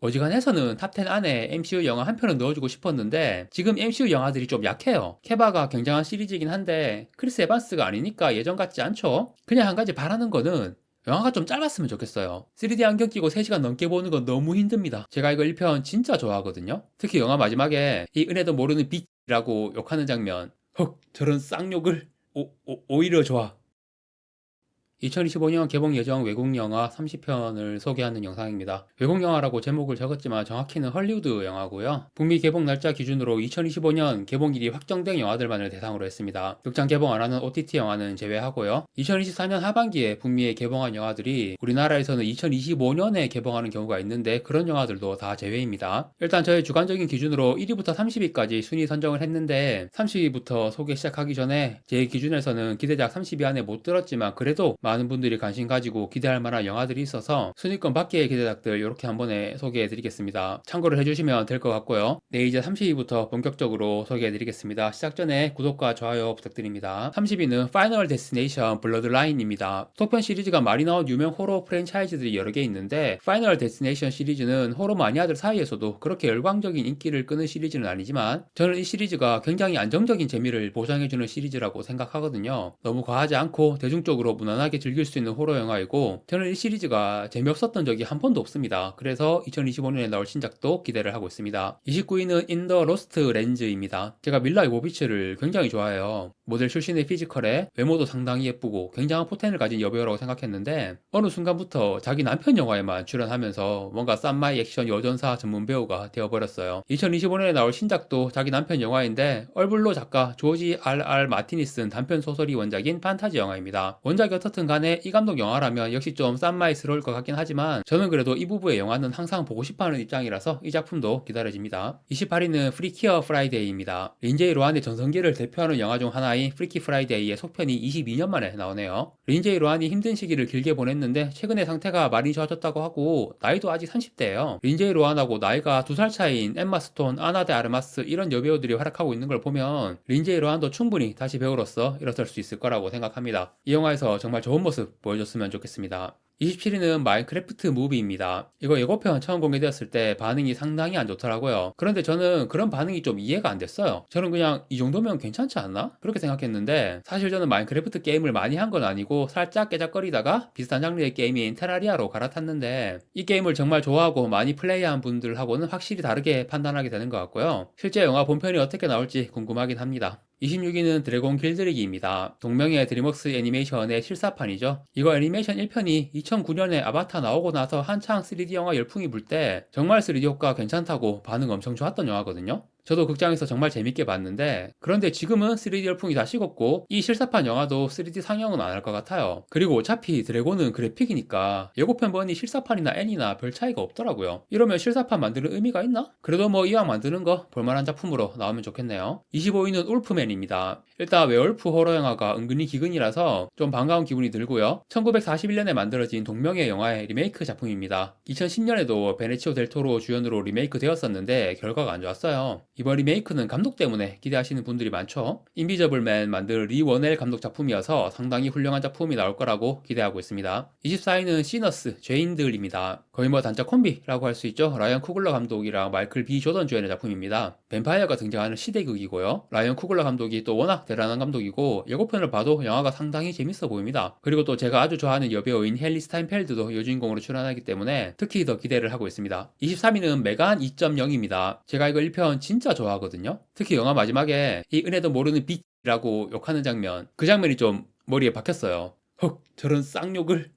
어지간해서는 탑10 안에 MCU 영화 한 편은 넣어주고 싶었는데 지금 MCU 영화들이 좀 약해요. 케바가 굉장한 시리즈이긴 한데 크리스 에반스가 아니니까 예전 같지 않죠? 그냥 한 가지 바라는 거는 영화가 좀 짧았으면 좋겠어요. 3D 안경 끼고 3시간 넘게 보는 건 너무 힘듭니다. 제가 이거 1편 진짜 좋아하거든요. 특히 영화 마지막에 이 은혜도 모르는 빛이라고 욕하는 장면. 헉, 저런 쌍욕을 오히려 좋아. 2025년 개봉 예정 외국 영화 30편을 소개하는 영상입니다. 외국 영화라고 제목을 적었지만 정확히는 헐리우드 영화고요. 북미 개봉 날짜 기준으로 2025년 개봉일이 확정된 영화들만을 대상으로 했습니다. 극장 개봉 안 하는 OTT 영화는 제외하고요. 2024년 하반기에 북미에 개봉한 영화들이 우리나라에서는 2025년에 개봉하는 경우가 있는데 그런 영화들도 다 제외입니다. 일단 저의 주관적인 기준으로 1위부터 30위까지 순위 선정을 했는데 30위부터 소개 시작하기 전에 제 기준에서는 기대작 30위 안에 못 들었지만 그래도 많은 분들이 관심 가지고 기대할 만한 영화들이 있어서 순위권 밖의 기대작들 이렇게 한 번에 소개해 드리겠습니다. 참고를 해주시면 될 것 같고요. 네, 이제 30위부터 본격적으로 소개해 드리겠습니다. 시작 전에 구독과 좋아요 부탁드립니다. 30위는 파이널 데스티네이션 블러드라인입니다. 속편 시리즈가 많이 나온 유명 호러 프랜차이즈들이 여러 개 있는데 파이널 데스티네이션 시리즈는 호러 마니아들 사이에서도 그렇게 열광적인 인기를 끄는 시리즈는 아니지만 저는 이 시리즈가 굉장히 안정적인 재미를 보장해주는 시리즈라고 생각하거든요. 너무 과하지 않고 대중적으로 무난하게 즐길 수 있는 호러 영화이고 저는 이 시리즈가 재미없었던 적이 한 번도 없습니다. 그래서 2025년에 나올 신작도 기대를 하고 있습니다. 29위는 인 더 로스트 렌즈입니다. 제가 밀라 요보비치를 굉장히 좋아해요. 모델 출신의 피지컬에 외모도 상당히 예쁘고 굉장한 포텐을 가진 여배우라고 생각했는데 어느 순간부터 자기 남편 영화에만 출연하면서 뭔가 쌈마이 액션 여전사 전문 배우가 되어버렸어요. 2025년에 나올 신작도 자기 남편 영화인데 얼블로 작가 조지 R.R. 마틴이 쓴 단편 소설이 원작인 판타지 영화입니다. 원작이 어떻든 간에 이 감독 영화라면 역시 좀 쌈마이스러울 것 같긴 하지만 저는 그래도 이 부부의 영화는 항상 보고 싶어하는 입장이라서 이 작품도 기다려집니다. 28위는 프리키어 프라이데이입니다. 린제이 로한의 전성기를 대표하는 영화 중 하나인 프리키 프라이데이의 속편이 22년 만에 나오네요. 린제이 로한이 힘든 시기를 길게 보냈는데 최근에 상태가 많이 좋아졌다고 하고 나이도 아직 30대예요. 린제이 로한하고 나이가 2살 차이인 엠마 스톤, 아나 데 아르마스 이런 여배우들이 활약하고 있는 걸 보면 린제이 로한도 충분히 다시 배우로서 일어설 수 있을 거라고 생각합니다. 이 영화에서 정말 좋은 모습 보여줬으면 좋겠습니다. 27위는 마인크래프트 무비입니다. 이거 예고편 처음 공개되었을 때 반응이 상당히 안 좋더라고요. 그런데 저는 그런 반응이 좀 이해가 안 됐어요. 저는 그냥 이 정도면 괜찮지 않나? 그렇게 생각했는데 사실 저는 마인크래프트 게임을 많이 한 건 아니고 살짝 깨작거리다가 비슷한 장르의 게임인 테라리아로 갈아탔는데 이 게임을 정말 좋아하고 많이 플레이한 분들하고는 확실히 다르게 판단하게 되는 것 같고요. 실제 영화 본편이 어떻게 나올지 궁금하긴 합니다. 26위는 드래곤 길들이기입니다. 동명의 드림웍스 애니메이션의 실사판이죠. 이거 애니메이션 1편이 2009년에 아바타 나오고 나서 한창 3D 영화 열풍이 불 때 정말 3D 효과 괜찮다고 반응 엄청 좋았던 영화거든요. 저도 극장에서 정말 재밌게 봤는데 그런데 지금은 3D 열풍이 다 식었고 이 실사판 영화도 3D 상영은 안 할 것 같아요. 그리고 어차피 드래곤은 그래픽이니까 예고편 번이 실사판이나 애니나 별 차이가 없더라고요. 이러면 실사판 만드는 의미가 있나? 그래도 뭐 이왕 만드는 거 볼만한 작품으로 나오면 좋겠네요. 25위는 울프맨입니다. 일단 웨얼프 호러 영화가 은근히 기근이라서 좀 반가운 기분이 들고요. 1941년에 만들어진 동명의 영화의 리메이크 작품입니다. 2010년에도 베네치오 델 토로 주연으로 리메이크 되었었는데 결과가 안 좋았어요. 이번 리메이크는 감독 때문에 기대하시는 분들이 많죠. 인비저블맨 만든 리 워넬 감독 작품이어서 상당히 훌륭한 작품이 나올 거라고 기대하고 있습니다. 24위는 시너스, 죄인들입니다. 거의 뭐 단짝 콤비라고 할 수 있죠. 라이언 쿠글러 감독이랑 마이클 B 조던 주연의 작품입니다. 뱀파이어가 등장하는 시대극이고요. 라이언 쿠글러 감독이 또 워낙 대단한 감독이고 예고편을 봐도 영화가 상당히 재밌어 보입니다. 그리고 또 제가 아주 좋아하는 여배우인 헨리 스타인펠드도 여주인공으로 출연하기 때문에 특히 더 기대를 하고 있습니다. 23위는 메간 2.0입니다. 제가 이거 1편 진짜 좋아하거든요. 특히 영화 마지막에 이 은혜도 모르는 빛이라고 욕하는 장면, 그 장면이 좀 머리에 박혔어요. 헉, 저런 쌍욕을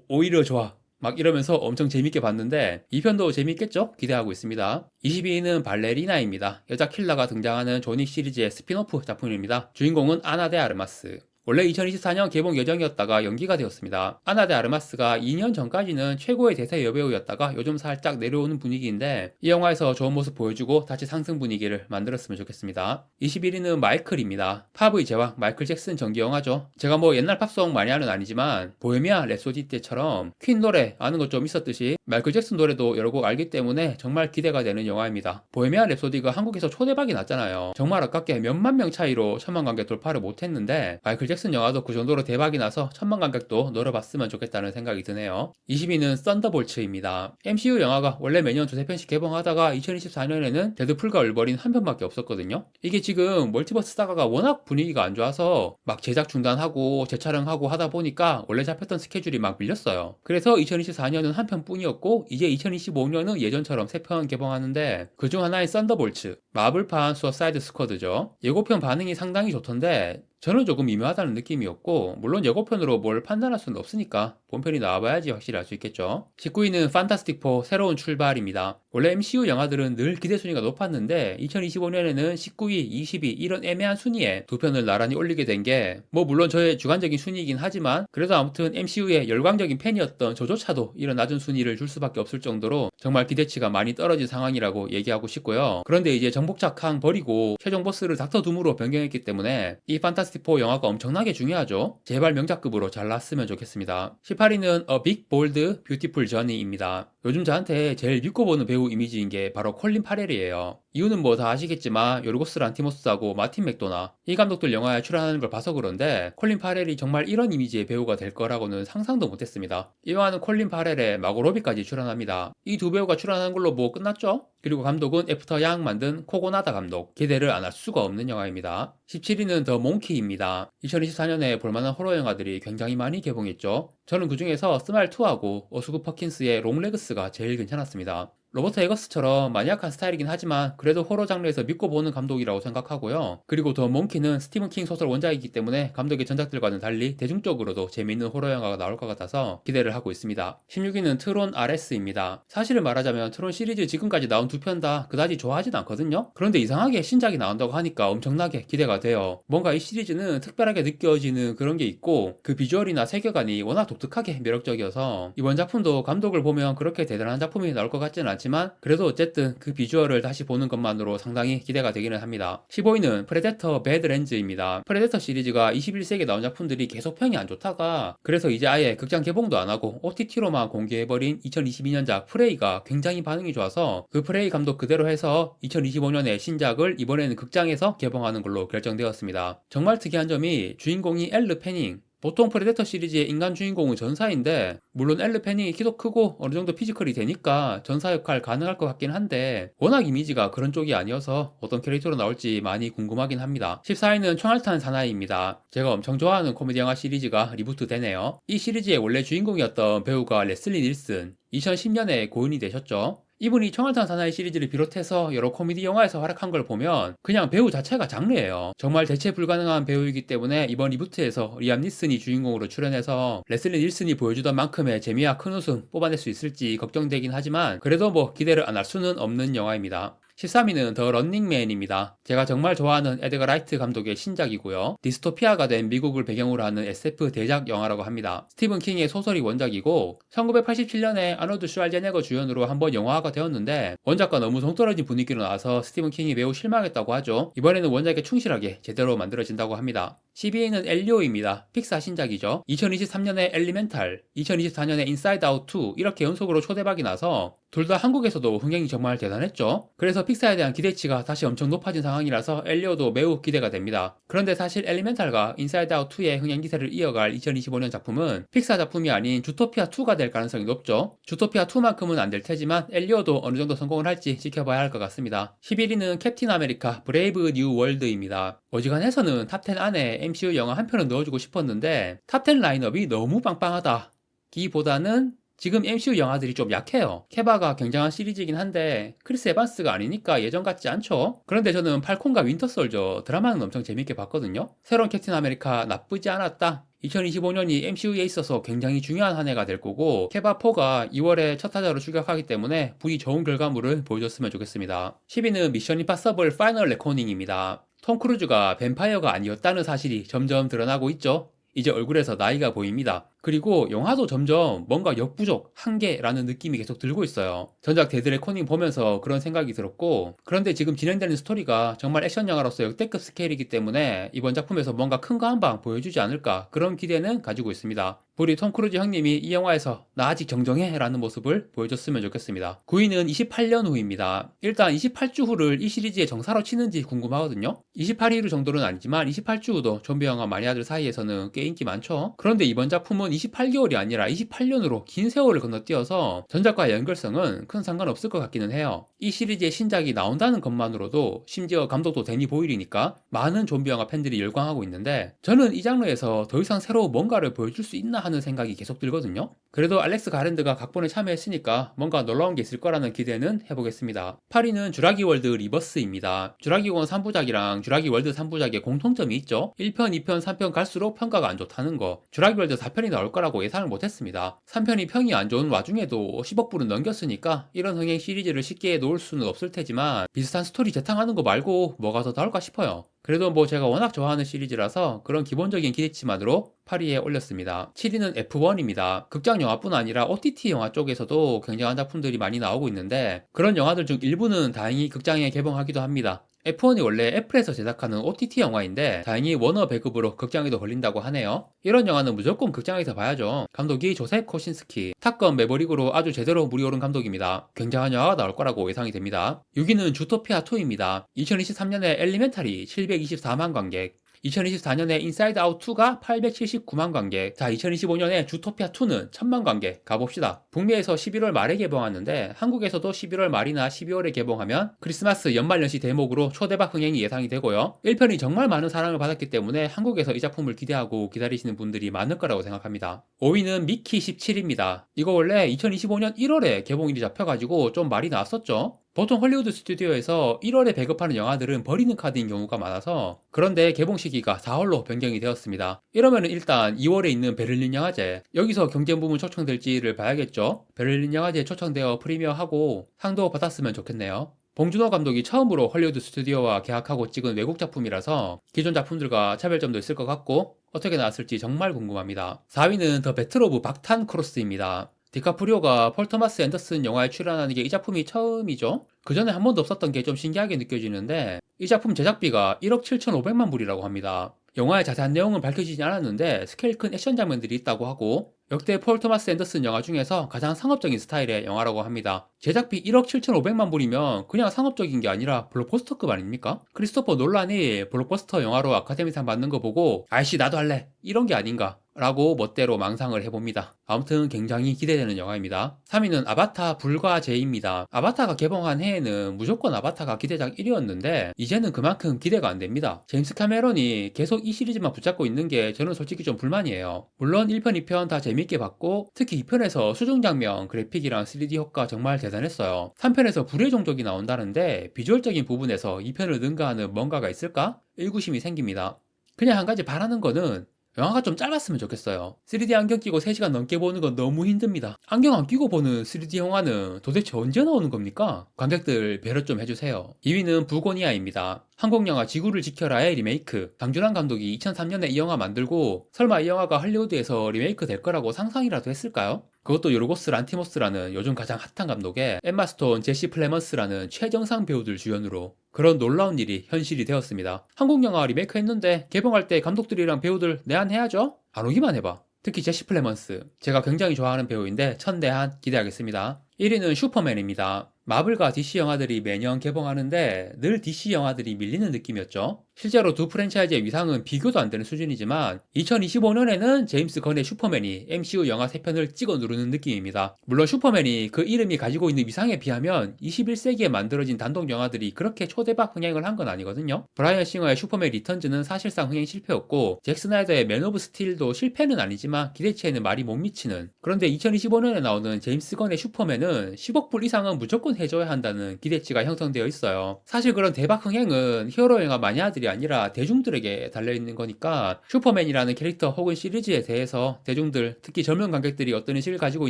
오히려 좋아. 막 이러면서 엄청 재밌게 봤는데 2편도 재밌겠죠? 기대하고 있습니다. 22위는 발레리나입니다. 여자 킬러가 등장하는 조닉 시리즈의 스핀오프 작품입니다. 주인공은 아나 데 아르마스. 원래 2024년 개봉 예정이었다가 연기가 되었습니다. 아나 데 아르마스가 2년 전까지는 최고의 대세 여배우였다가 요즘 살짝 내려오는 분위기인데 이 영화에서 좋은 모습 보여주고 다시 상승 분위기를 만들었으면 좋겠습니다. 21위는 마이클입니다. 팝의 제왕 마이클 잭슨 정기 영화죠. 제가 뭐 옛날 팝송 많이 하는 아니지만 보헤미안 랩소디 때처럼 퀸 노래 아는 것 좀 있었듯이 마이클 잭슨 노래도 여러 곡 알기 때문에 정말 기대가 되는 영화입니다. 보헤미안 랩소디가 한국에서 초대박이 났잖아요. 정말 아깝게 몇만 명 차이로 천만 관객 돌파를 못했는데 마이클 잭슨 영화도 그 정도로 대박이 나서 천만 관객도 노려봤으면 좋겠다는 생각이 드네요. 20위는 썬더볼츠입니다. MCU 영화가 원래 매년 두세 편씩 개봉하다가 2024년에는 데드풀과 울버린 한 편밖에 없었거든요. 이게 지금 멀티버스 사가가 워낙 분위기가 안 좋아서 막 제작 중단하고 재촬영하고 하다 보니까 원래 잡혔던 스케줄이 막 밀렸어요. 그래서 2024년은 한 편뿐이었고 이제 2025년은 예전처럼 세 편 개봉하는데 그중 하나인 썬더볼츠, 마블판 수어사이드 스쿼드죠. 예고편 반응이 상당히 좋던데 저는 조금 미묘하다는 느낌이었고, 물론 예고편으로 뭘 판단할 수는 없으니까 본편이 나와봐야지 확실히 알 수 있겠죠. 19위는 판타스틱4 새로운 출발입니다. 원래 MCU 영화들은 늘 기대 순위가 높았는데 2025년에는 19위, 20위 이런 애매한 순위에 두 편을 나란히 올리게 된 게 물론 저의 주관적인 순위이긴 하지만 그래도 아무튼 MCU의 열광적인 팬이었던 저조차도 이런 낮은 순위를 줄 수밖에 없을 정도로 정말 기대치가 많이 떨어진 상황이라고 얘기하고 싶고요. 그런데 이제 정복자 캉 버리고 최종 보스를 닥터 둠으로 변경했기 때문에 이 판타스틱4 영화가 엄청나게 중요하죠. 제발 명작급으로 잘 났으면 좋겠습니다. 18위는 A Big Bold Beautiful Journey입니다. 요즘 저한테 제일 믿고 보는 배우 이미지인 게 바로 콜린 파렐이에요. 이유는 뭐 다 아시겠지만 요르고스 란티모스하고 마틴 맥도나 이 감독들 영화에 출연하는 걸 봐서 그런데 콜린 파렐이 정말 이런 이미지의 배우가 될 거라고는 상상도 못했습니다. 이 영화는 콜린 파렐에 마고 로비까지 출연합니다. 이 두 배우가 출연하는 걸로 뭐 끝났죠? 그리고 감독은 애프터 양 만든 코고나다 감독. 기대를 안 할 수가 없는 영화입니다. 17위는 더 몽키입니다. 2024년에 볼만한 호러 영화들이 굉장히 많이 개봉했죠. 저는 그 중에서 스마일2하고 어스구 퍼킨스의 롱레그스가 제일 괜찮았습니다. 로버트 에거스처럼 마니악한 스타일이긴 하지만 그래도 호러 장르에서 믿고 보는 감독이라고 생각하고요. 그리고 더 몽키는 스티븐 킹 소설 원작이기 때문에 감독의 전작들과는 달리 대중적으로도 재미있는 호러 영화가 나올 것 같아서 기대를 하고 있습니다. 16위는 트론 RS입니다. 사실을 말하자면 트론 시리즈 지금까지 나온 두 편 다 그다지 좋아하진 않거든요. 그런데 이상하게 신작이 나온다고 하니까 엄청나게 기대가 돼요. 뭔가 이 시리즈는 특별하게 느껴지는 그런 게 있고 그 비주얼이나 세계관이 워낙 독특하게 매력적이어서 이번 작품도 감독을 보면 그렇게 대단한 작품이 나올 것 같지는 않지만 그래도 어쨌든 그 비주얼을 다시 보는 것만으로 상당히 기대가 되기는 합니다. 15위는 프레데터 배드랜즈입니다. 프레데터 시리즈가 21세기에 나온 작품들이 계속 평이 안 좋다가 그래서 이제 아예 극장 개봉도 안 하고 OTT로만 공개해버린 2022년작 프레이가 굉장히 반응이 좋아서 그 프레이 감독 그대로 해서 2025년에 신작을 이번에는 극장에서 개봉하는 걸로 결정되었습니다. 정말 특이한 점이 주인공이 엘르 패닝, 보통 프레데터 시리즈의 인간 주인공은 전사인데 물론 엘르 패닝이 키도 크고 어느 정도 피지컬이 되니까 전사 역할 가능할 것 같긴 한데 워낙 이미지가 그런 쪽이 아니어서 어떤 캐릭터로 나올지 많이 궁금하긴 합니다. 14위는 총알탄 사나이입니다. 제가 엄청 좋아하는 코미디 영화 시리즈가 리부트 되네요. 이 시리즈의 원래 주인공이었던 배우가 레슬리 닐슨 2010년에 고인이 되셨죠. 이분이 총알탄 사나이 시리즈를 비롯해서 여러 코미디 영화에서 활약한 걸 보면 그냥 배우 자체가 장르예요. 정말 대체 불가능한 배우이기 때문에 이번 리부트에서 리암 니슨이 주인공으로 출연해서 레슬리 닐슨이 보여주던 만큼의 재미와 큰 웃음 뽑아낼 수 있을지 걱정되긴 하지만 그래도 뭐 기대를 안 할 수는 없는 영화입니다. 13위는 더 런닝맨입니다. 제가 정말 좋아하는 에드거 라이트 감독의 신작이고요. 디스토피아가 된 미국을 배경으로 하는 SF 대작 영화라고 합니다. 스티븐 킹의 소설이 원작이고 1987년에 아놀드 슈왈제네거 주연으로 한번 영화화가 되었는데 원작과 너무 동떨어진 분위기로 나와서 스티븐 킹이 매우 실망했다고 하죠. 이번에는 원작에 충실하게 제대로 만들어진다고 합니다. 12위는 엘리오입니다. 픽사 신작이죠. 2023년에 엘리멘탈, 2024년에 인사이드 아웃 2 이렇게 연속으로 초대박이 나서 둘 다 한국에서도 흥행이 정말 대단했죠. 그래서 픽사에 대한 기대치가 다시 엄청 높아진 상황이라서 엘리오도 매우 기대가 됩니다. 그런데 사실 엘리멘탈과 인사이드 아웃 2의 흥행 기세를 이어갈 2025년 작품은 픽사 작품이 아닌 주토피아 2가 될 가능성이 높죠. 주토피아 2만큼은 안 될 테지만 엘리오도 어느 정도 성공을 할지 지켜봐야 할 것 같습니다. 11위는 캡틴 아메리카 브레이브 뉴 월드입니다. 어지간해서는 탑10 안에 MCU 영화 한 편은 넣어주고 싶었는데 탑10 라인업이 너무 빵빵하다 기보다는 지금 MCU 영화들이 좀 약해요. 케바가 굉장한 시리즈이긴 한데 크리스 에반스가 아니니까 예전 같지 않죠? 그런데 저는 팔콘과 윈터 솔저 드라마는 엄청 재밌게 봤거든요. 새로운 캡틴 아메리카 나쁘지 않았다. 2025년이 MCU에 있어서 굉장히 중요한 한 해가 될 거고 케바4가 2월에 첫 타자로 출격하기 때문에 부디 좋은 결과물을 보여줬으면 좋겠습니다. 10위는 미션 임파서블 파이널 레코닝입니다. 톰 크루즈가 뱀파이어가 아니었다는 사실이 점점 드러나고 있죠. 이제 얼굴에서 나이가 보입니다. 그리고 영화도 점점 뭔가 역부족, 한계라는 느낌이 계속 들고 있어요. 전작 데드 레코닝 보면서 그런 생각이 들었고 그런데 지금 진행되는 스토리가 정말 액션 영화로서 역대급 스케일이기 때문에 이번 작품에서 뭔가 큰 거 한 방 보여주지 않을까 그런 기대는 가지고 있습니다. 우리 톰 크루즈 형님이 이 영화에서 나 아직 정정해 라는 모습을 보여줬으면 좋겠습니다. 9위는 28년 후입니다. 일단 28주 후를 이 시리즈의 정사로 치는지 궁금하거든요. 28일 후 정도는 아니지만 28주 후도 좀비 영화 마니아들 사이에서는 꽤 인기 많죠. 그런데 이번 작품은 28개월이 아니라 28년으로 긴 세월을 건너뛰어서 전작과의 연결성은 큰 상관없을 것 같기는 해요. 이 시리즈의 신작이 나온다는 것만으로도, 심지어 감독도 데니 보일이니까 많은 좀비 영화 팬들이 열광하고 있는데, 저는 이 장르에서 더 이상 새로 뭔가를 보여줄 수 있나 하는 생각이 계속 들거든요. 그래도 알렉스 가랜드가 각본에 참여했으니까 뭔가 놀라운 게 있을 거라는 기대는 해보겠습니다. 8위는 주라기 월드 리버스입니다. 주라기 원 3부작이랑 주라기 월드 3부작의 공통점이 있죠. 1편, 2편, 3편 갈수록 평가가 안 좋다는 거. 주라기 월드 4편이 나올 거라고 예상을 못했습니다. 3편이 평이 안 좋은 와중에도 10억 불은 넘겼으니까 이런 흥행 시리즈를 쉽게 놓을 수는 없을 테지만, 비슷한 스토리 재탕하는 거 말고 뭐가 더 나올까 싶어요. 그래도 뭐 제가 워낙 좋아하는 시리즈라서 그런 기본적인 기대치만으로 8위에 올렸습니다. 7위는 F1입니다. 극장 영화뿐 아니라 OTT 영화 쪽에서도 굉장한 작품들이 많이 나오고 있는데, 그런 영화들 중 일부는 다행히 극장에 개봉하기도 합니다. F1이 원래 애플에서 제작하는 OTT 영화인데 다행히 워너 배급으로 극장에도 걸린다고 하네요. 이런 영화는 무조건 극장에서 봐야죠. 감독이 조셉 코신스키, 탑건 매버릭으로 아주 제대로 물이 오른 감독입니다. 굉장한 영화가 나올 거라고 예상이 됩니다. 6위는 주토피아2입니다. 2023년에 엘리멘탈이 724만 관객, 2024년에 인사이드 아웃 2가 879만 관객, 자 2025년에 주토피아 2는 1000만 관객 가봅시다. 북미에서 11월 말에 개봉하는데 한국에서도 11월 말이나 12월에 개봉하면 크리스마스 연말연시 대목으로 초대박 흥행이 예상이 되고요. 1편이 정말 많은 사랑을 받았기 때문에 한국에서 이 작품을 기대하고 기다리시는 분들이 많을 거라고 생각합니다. 5위는 미키 17입니다. 이거 원래 2025년 1월에 개봉일이 잡혀가지고 좀 말이 나왔었죠. 보통 헐리우드 스튜디오에서 1월에 배급하는 영화들은 버리는 카드인 경우가 많아서, 그런데 개봉 시기가 4월로 변경이 되었습니다. 이러면 일단 2월에 있는 베를린 영화제, 여기서 경쟁 부문 초청될지를 봐야겠죠. 베를린 영화제에 초청되어 프리미어하고 상도 받았으면 좋겠네요. 봉준호 감독이 처음으로 헐리우드 스튜디오와 계약하고 찍은 외국 작품이라서 기존 작품들과 차별점도 있을 것 같고, 어떻게 나왔을지 정말 궁금합니다. 4위는 더 배틀 오브 박탄 크로스입니다. 디카프리오가 폴 토마스 앤더슨 영화에 출연하는 게 이 작품이 처음이죠. 그 전에 한 번도 없었던 게 좀 신기하게 느껴지는데, 이 작품 제작비가 1억 7,500만 불이라고 합니다. 영화의 자세한 내용은 밝혀지지 않았는데 스케일 큰 액션 장면들이 있다고 하고, 역대 폴 토마스 앤더슨 영화 중에서 가장 상업적인 스타일의 영화라고 합니다. 제작비 1억 7,500만 불이면 그냥 상업적인 게 아니라 블록버스터급 아닙니까? 크리스토퍼 놀란이 블록버스터 영화로 아카데미상 받는 거 보고 아이씨 나도 할래 이런 게 아닌가 라고 멋대로 망상을 해봅니다. 아무튼 굉장히 기대되는 영화입니다. 3위는 아바타 불과제입니다. 아바타가 개봉한 해에는 무조건 아바타가 기대작 1위였는데 이제는 그만큼 기대가 안 됩니다. 제임스 카메론이 계속 이 시리즈만 붙잡고 있는 게 저는 솔직히 좀 불만이에요. 물론 1편, 2편 다 재밌게 봤고, 특히 2편에서 수중 장면, 그래픽이랑 3D 효과 정말 대단했어요. 3편에서 불의 종족이 나온다는데 비주얼적인 부분에서 2편을 능가하는 뭔가가 있을까? 의구심이 생깁니다. 그냥 한 가지 바라는 거는 영화가 좀 짧았으면 좋겠어요. 3D 안경 끼고 3시간 넘게 보는 건 너무 힘듭니다. 안경 안 끼고 보는 3D 영화는 도대체 언제 나오는 겁니까? 관객들 배려 좀 해주세요. 2위는 부고니아입니다. 한국 영화 지구를 지켜라의 리메이크. 강준환 감독이 2003년에 이 영화 만들고 설마 이 영화가 할리우드에서 리메이크 될 거라고 상상이라도 했을까요? 그것도 요르고스 란티모스라는 요즘 가장 핫한 감독에 엠마 스톤, 제시 플레먼스라는 최정상 배우들 주연으로. 그런 놀라운 일이 현실이 되었습니다. 한국 영화 리메이크 했는데 개봉할 때 감독들이랑 배우들 내한해야죠? 안 오기만 해봐. 특히 제시 플레먼스. 제가 굉장히 좋아하는 배우인데 천대한 기대하겠습니다. 1위는 슈퍼맨입니다. 마블과 DC 영화들이 매년 개봉하는데 늘 DC 영화들이 밀리는 느낌이었죠. 실제로 두 프랜차이즈의 위상은 비교도 안 되는 수준이지만 2025년에는 제임스 건의 슈퍼맨이 MCU 영화 3편을 찍어 누르는 느낌입니다. 물론 슈퍼맨이 그 이름이 가지고 있는 위상에 비하면 21세기에 만들어진 단독 영화들이 그렇게 초대박 흥행을 한 건 아니거든요. 브라이언 싱어의 슈퍼맨 리턴즈는 사실상 흥행 실패였고, 잭 스나이더의 맨 오브 스틸도 실패는 아니지만 기대치에는 말이 못 미치는. 그런데 2025년에 나오는 제임스 건의 슈퍼맨은 10억 불 이상은 무조건 해줘야 한다는 기대치가 형성되어 있어요. 사실 그런 대박 흥행은 히어로 영화 마니아들이 아니라 대중들에게 달려있는 거니까 슈퍼맨이라는 캐릭터 혹은 시리즈에 대해서 대중들, 특히 젊은 관객들이 어떤 인식을 가지고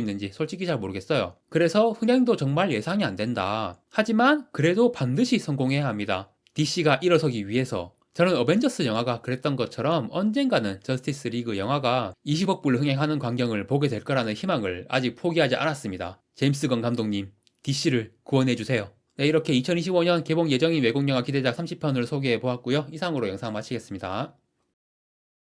있는지 솔직히 잘 모르겠어요. 그래서 흥행도 정말 예상이 안 된다. 하지만 그래도 반드시 성공해야 합니다. DC가 일어서기 위해서. 저는 어벤져스 영화가 그랬던 것처럼 언젠가는 저스티스 리그 영화가 20억 불 흥행하는 광경을 보게 될 거라는 희망을 아직 포기하지 않았습니다. 제임스 건 감독님, DC를 구원해주세요. 네, 이렇게 2025년 개봉 예정인 외국 영화 기대작 30편을 소개해 보았고요. 이상으로 영상 마치겠습니다.